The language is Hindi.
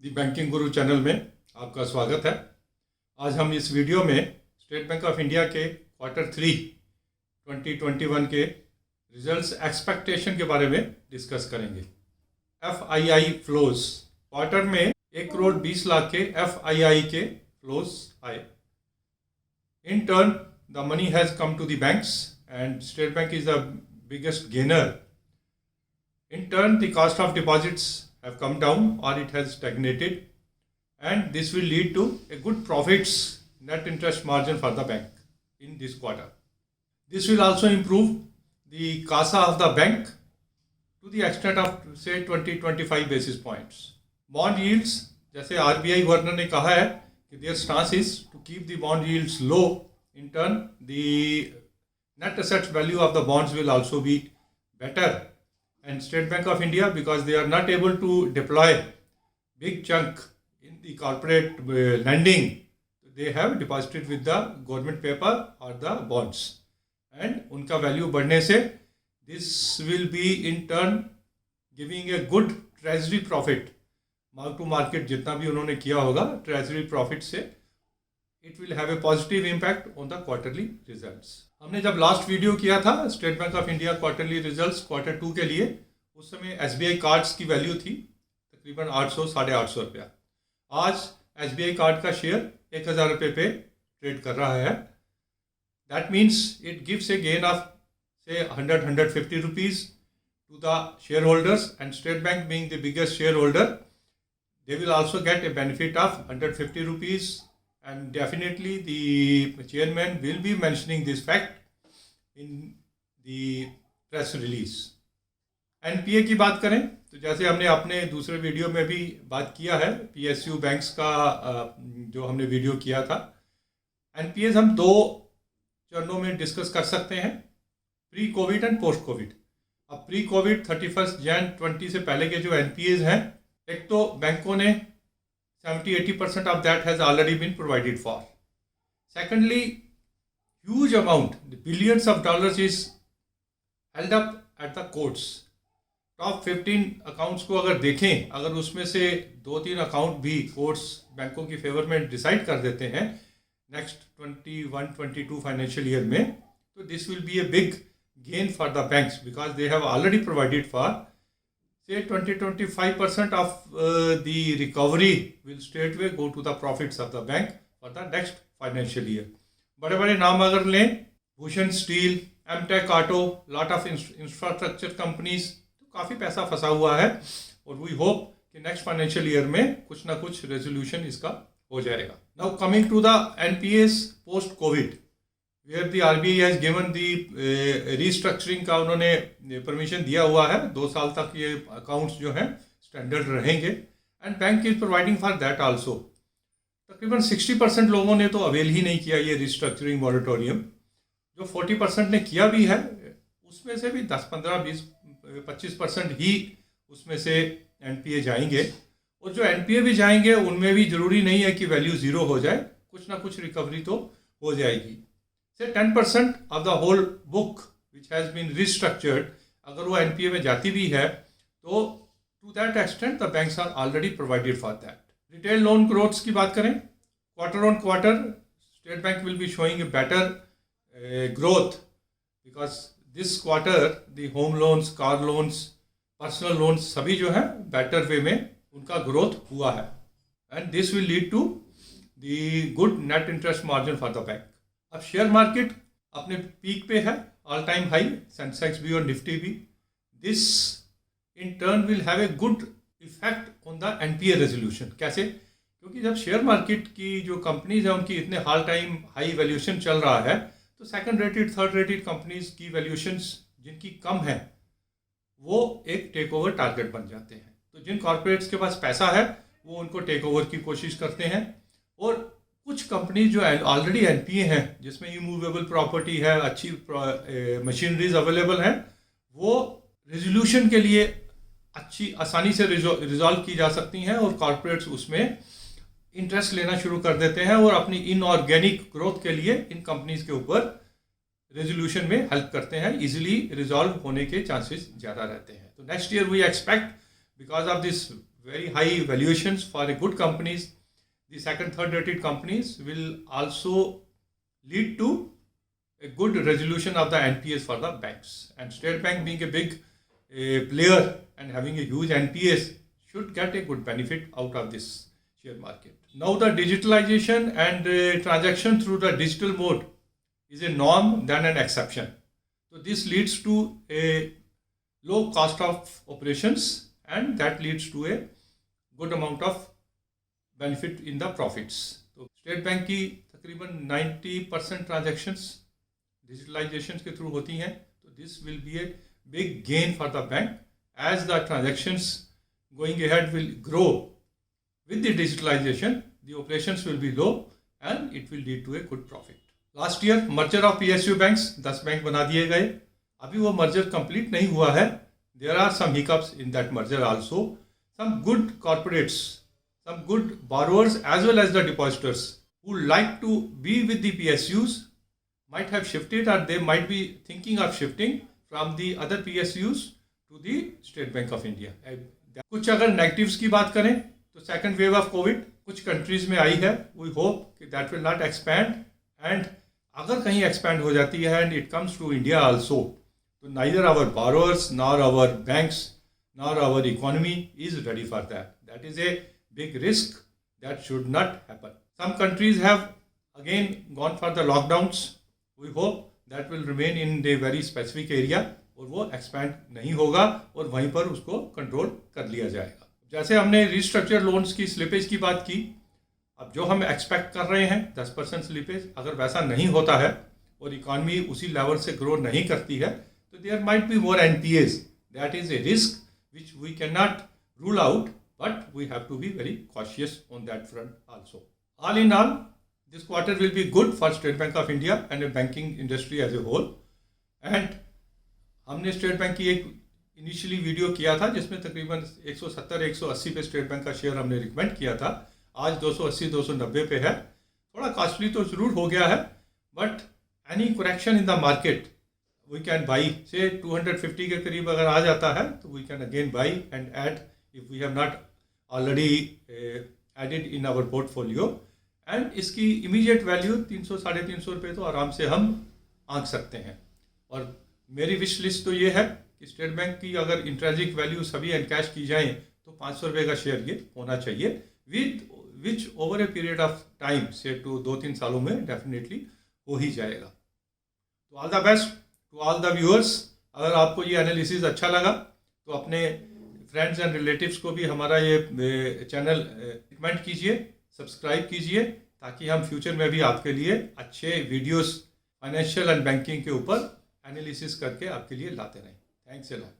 दी बैंकिंग गुरु चैनल में आपका स्वागत है। आज हम इस वीडियो में स्टेट बैंक ऑफ इंडिया के Q3 2021 के रिजल्ट्स एक्सपेक्टेशन के बारे में डिस्कस करेंगे। FII फ्लोज क्वार्टर में 1,20,00,000 के FII के फ्लोज आए। In turn the money has come to the banks and State Bank is the biggest gainer. In turn, the cost of deposits have come down or it has stagnated, and this will lead to a good profits net interest margin for the bank in this quarter. This will also improve the CASA of the bank to the extent of say 20-25 basis points. Bond yields, जैसे RBI गवर्नर ने कहा है कि their stance is to keep the bond yields low. In turn, the net asset value of the bonds will also be better. And State Bank of India, because they are not able to deploy big chunk in the corporate lending, they have deposited with the government paper or the bonds, and उनका value बढ़ने से this will be in turn giving a good treasury profit. Mark to market जितना भी उन्होंने किया होगा treasury profit से it will have a positive impact on the quarterly results. हमने जब लास्ट वीडियो किया था state bank of India quarterly results Q2 के लिए, उस समय SBI कार्ड्स की वैल्यू थी तकरीबन 800-850 रुपया। आज SBI कार्ड का शेयर 1,000 रुपये पे ट्रेड कर रहा है। That means it gives a gain of say 100-150 rupees to the share holders, and State Bank being the biggest share holder they will also get a benefit of 150 rupees. And definitely the chairman will be mentioning this fact in the press release. NPA की बात करें तो जैसे हमने अपने दूसरे वीडियो में भी बात किया है, PSU बैंक्स का जो हमने वीडियो किया था, NPAs हम दो चरणों में डिस्कस कर सकते हैं, pre Covid and post Covid. अब प्री कोविड 31 जनवरी 2020 से पहले के जो NPAs हैं, एक तो बैंकों ने 70-80% of that has already been provided for. Secondly, huge amount, the billions of dollars is held up at the courts. Top 15 accounts को अगर देखें, अगर उसमें से 2-3 अकाउंट भी कोर्ट्स बैंकों की फेवर में डिसाइड कर देते हैं नेक्स्ट 21-22 फाइनेंशियल ईयर में, तो this will be a big gain for the banks because they have already provided for say 20-25% of the recovery will straightway go to the profits of the bank for the next financial year. बड़े बड़े नाम अगर लें, Bhushan Steel, Amtek Auto, lot of infrastructure companies, तो काफ़ी पैसा फंसा हुआ है और वी होप कि नेक्स्ट फाइनेंशियल ईयर में कुछ ना कुछ रेजोल्यूशन इसका हो जाएगा. Now coming to the NPAs post covid, where the RBI has given the restructuring का उन्होंने परमिशन दिया हुआ है. 2 साल तक ये अकाउंट्स जो हैं स्टैंडर्ड रहेंगे, and bank is providing for that also. तकरीबन 60% लोगों ने तो अवेल ही नहीं किया ये रीस्ट्रक्चरिंग मॉरेटोरियम. जो 40% ने किया भी है, उसमें से भी 10-15-20-25% ही उसमें से NPA जाएंगे, और जो NPA भी जाएंगे उनमें भी ज़रूरी नहीं है कि वैल्यू ज़ीरो हो जाए, कुछ ना कुछ रिकवरी तो हो जाएगी. 10% of the whole book which has been restructured, अगर वो NPA में जाती भी है तो to that extent the banks are already provided for that. Retail loan growths की बात करें, quarter on quarter State Bank will be showing a better growth because this quarter the home loans, car loans, personal loans सभी जो है better way में उनका growth हुआ है, and this will lead to the good net interest margin for the bank. अब शेयर मार्केट अपने पीक पे है, ऑल टाइम हाई, सेंसेक्स भी और निफ्टी भी. This in turn will have a good effect on the NPA resolution. कैसे? क्योंकि जब शेयर मार्केट की जो कंपनीज हैं उनकी इतने ऑल टाइम हाई वैल्यूएशन चल रहा है, तो second rated third rated companies की वैल्यूएशंस जिनकी कम है वो एक टेक ओवर टारगेट बन जाते हैं. तो जिन कॉर्पोरेट्स के पास पैसा है वो उनको टेक ओवर की कोशिश करते हैं, और कुछ कंपनीज जो ऑलरेडी NPA हैं जिसमें इमूवेबल प्रॉपर्टी है, अच्छी मशीनरीज अवेलेबल हैं, वो रेजोल्यूशन के लिए अच्छी आसानी से रिजॉल्व की जा सकती हैं, और कॉर्पोरेट्स उसमें इंटरेस्ट लेना शुरू कर देते हैं और अपनी इनऑर्गेनिक ग्रोथ के लिए इन कंपनीज के ऊपर रेजोल्यूशन में हेल्प करते हैं. इजीली रिजॉल्व होने के चांसेस ज़्यादा रहते हैं. तो next year we expect because of this very high valuations for a good companies, the second, third rated companies will also lead to a good resolution of the NPAs for the banks. And State Bank being a big player and having a huge NPAs should get a good benefit out of this share market. Now the digitalization and transaction through the digital mode is a norm than an exception. So this leads to a low cost of operations and that leads to a good amount of benefit in the profits. तो स्टेट बैंक की तकरीबन 90% ट्रांजैक्शंस डिजिटलाइजेशन के थ्रू होती हैं. तो this will be a big gain for the bank as the transactions going ahead will grow with the digitalization. The operations will be low and it will lead to a good profit. Last year merger of PSU banks 10 bank बना दिए गए. अभी वो merger complete नहीं हुआ है. There are some hiccups in that merger also. Some good corporates, some good borrowers as well as the depositors who like to be with the PSUs might have shifted or they might be thinking of shifting from the other PSUs to the State Bank of India. कुछ अगर नेगेटिव्स की बात करें तो सेकंड वेव ऑफ कोविड कुछ कंट्रीज में आई है. वी होप कि that will not expand and अगर कहीं एक्सपैंड हो जाती है and it comes to India also तो neither our borrowers nor our banks nor our economy is ready for that. That is a big risk that should not happen. Some countries have again gone for the lockdowns. We hope that will remain in a very specific area और वो एक्सपैंड नहीं होगा और वहीं पर उसको कंट्रोल कर लिया जाएगा. जैसे हमने रिस्ट्रक्चर लोन्स की स्लिपेज की बात की, अब जो हम एक्सपेक्ट कर रहे हैं 10% स्लिपेज अगर वैसा नहीं होता है और इकॉनमी उसी लेवल से ग्रो नहीं करती है तो there might be more NPAs. That is a risk which we cannot rule out, but we have to be very cautious on that front also. All in all, this quarter will be good for State Bank of India and the banking industry as a whole. And हमने स्टेट बैंक की एक इनिशियली वीडियो किया था जिसमें तकरीबन 170-180 पे स्टेट बैंक का शेयर हमने रिकमेंड किया था. आज 280-290 पे है. थोड़ा कॉस्टली तो ज़रूर हो गया है, but any correction in the market we can buy. say 250 के करीब अगर आ जाता है तो we can again buy and add if we have not already added in our portfolio. and इसकी immediate value 300-350 रुपये तो आराम से हम आंक सकते हैं. और मेरी विश लिस्ट तो ये है कि स्टेट बैंक की अगर इंट्रेंसिक वैल्यू सभी एनकैश की जाए तो 500 रुपये का शेयर ये होना चाहिए which over a period of time से 2-3 सालों में डेफिनेटली हो ही जाएगा. तो all the best to all the viewers. अगर आपको ये एनालिसिस अच्छा लगा तो अपने फ्रेंड्स एंड रिलेटिव्स को भी हमारा ये चैनल रिकमेंड कीजिए, सब्सक्राइब कीजिए ताकि हम फ्यूचर में भी आपके लिए अच्छे वीडियोस फाइनेंशियल एंड बैंकिंग के ऊपर एनालिसिस करके आपके लिए लाते रहें. Thanks a lot.